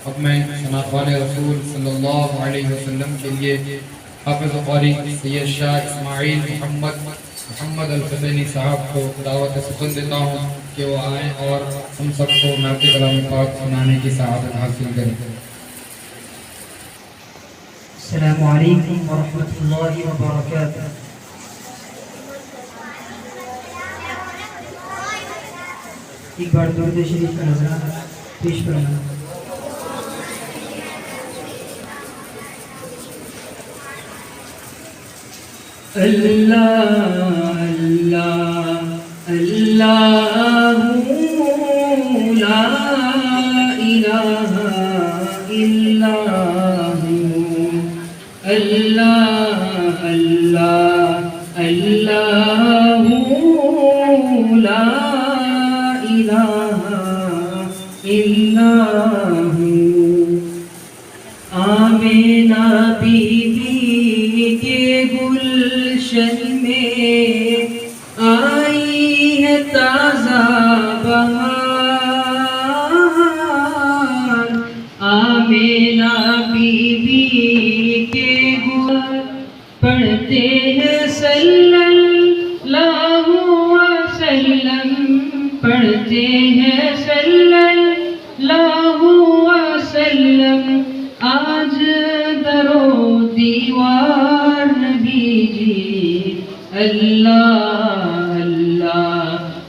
اب میں سناخوان رسول صلی اللہ علیہ وسلم کے لیے حافظ قاری سید شاہ اسماعیل محمد الحسینی صاحب کو دعوت سخن دیتا ہوں کہ وہ آئیں اور ہم سب کو نعت کلام پاک سنانے کی سعادت حاصل کریں۔ السلام علیکم ورحمۃ اللہ وبرکاتہ۔ ایک بار درود شریف کا نظرانہ پیش کرنا۔ اللہ اللہ اللہ لا الہ الا ہو، اللہ اللہ اللہ لا الہ الا ہو۔ آمینہ بی بی کے گلشن میں آئی ہے تازہ بہار، آمینہ بی بی کے گل پڑھتے ہیں صلی اللہ وسلم، پڑھتے ہیں صلی اللہ وسلم، آج درو دیوار نبی جی اللہ اللہ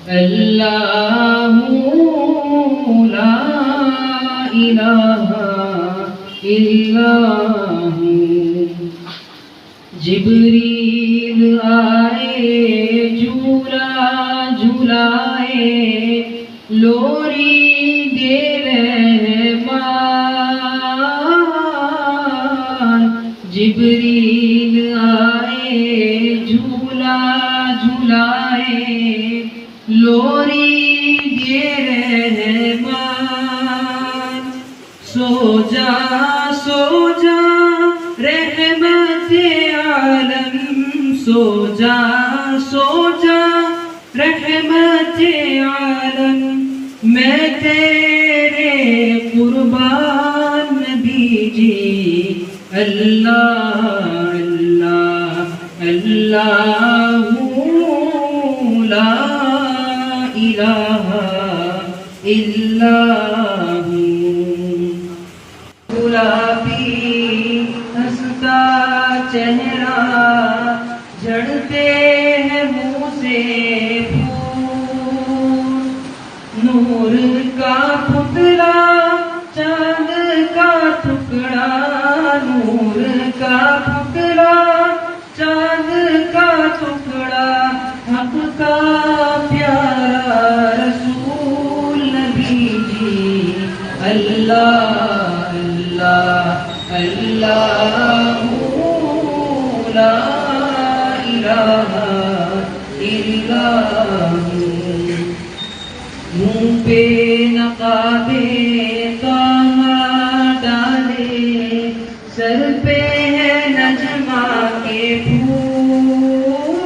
اللہ لا الہ الا ہو۔ جبریل آئے جھولا جھولائے، لوری دے رحمان، جبریل آئے جھولا جھولائے، لوری دے رحمان، سو جا رحمت عالم، سو جا رحمت عالم، میں تیرے قربان نبی جی اللہ اللہ اللہ لا الہ الا ہو۔ گلابی ہنستا چہرہ جھڑتے ہیں منہ سے پھول، نور کا پتلا چاند کا ٹکڑا، نور کا پتلا چاند کا ٹکڑا، حق کا پیارا رسول نبی جی اللہ اللہ اللہ لا الہ الا ہو۔ منہ پہ نقابِ طٰہٰ ڈالے، سر پہ ہے نجمہ کے پھول،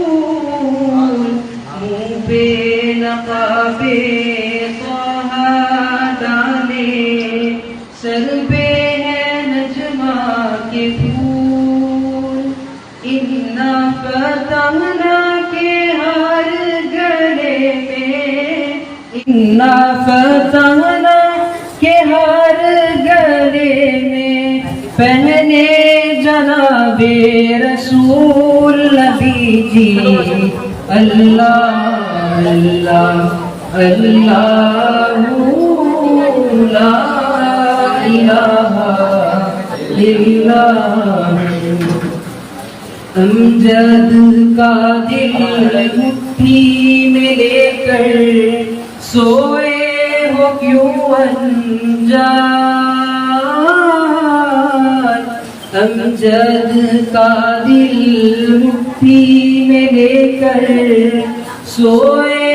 منہ پہ نقابِ طٰہٰ ڈالے، سر پہ ہے نجمہ کے پھول، اِنَّا فَتَحْنَا کے ہر گلے میں، اِنَّا فَتَحْنَا کے ہر گلے میں، پہنے جناب رسول نبی جی اللہ اللہ اللہ لا الہ الا ہو۔ امجد کا دل مٹھی میں لے کر سوئے ہو کیوں انجان، امجد کا دل مٹھی میں لے کر سوئے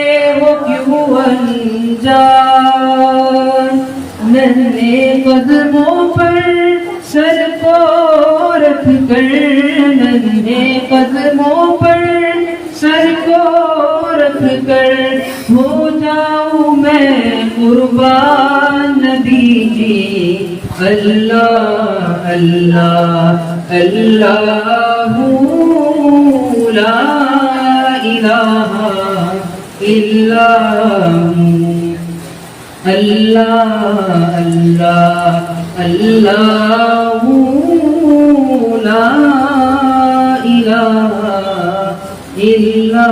ہو کیوں انجان، ننھے قدموں پر سر کو رکھ کر، ننھے قدموں پر سر کو رکھ کر، ہو جاؤں میں قربان نبی جی اللہ اللہ اللہ لا الہ الا اللہ اللہ اللہ لا الہ الا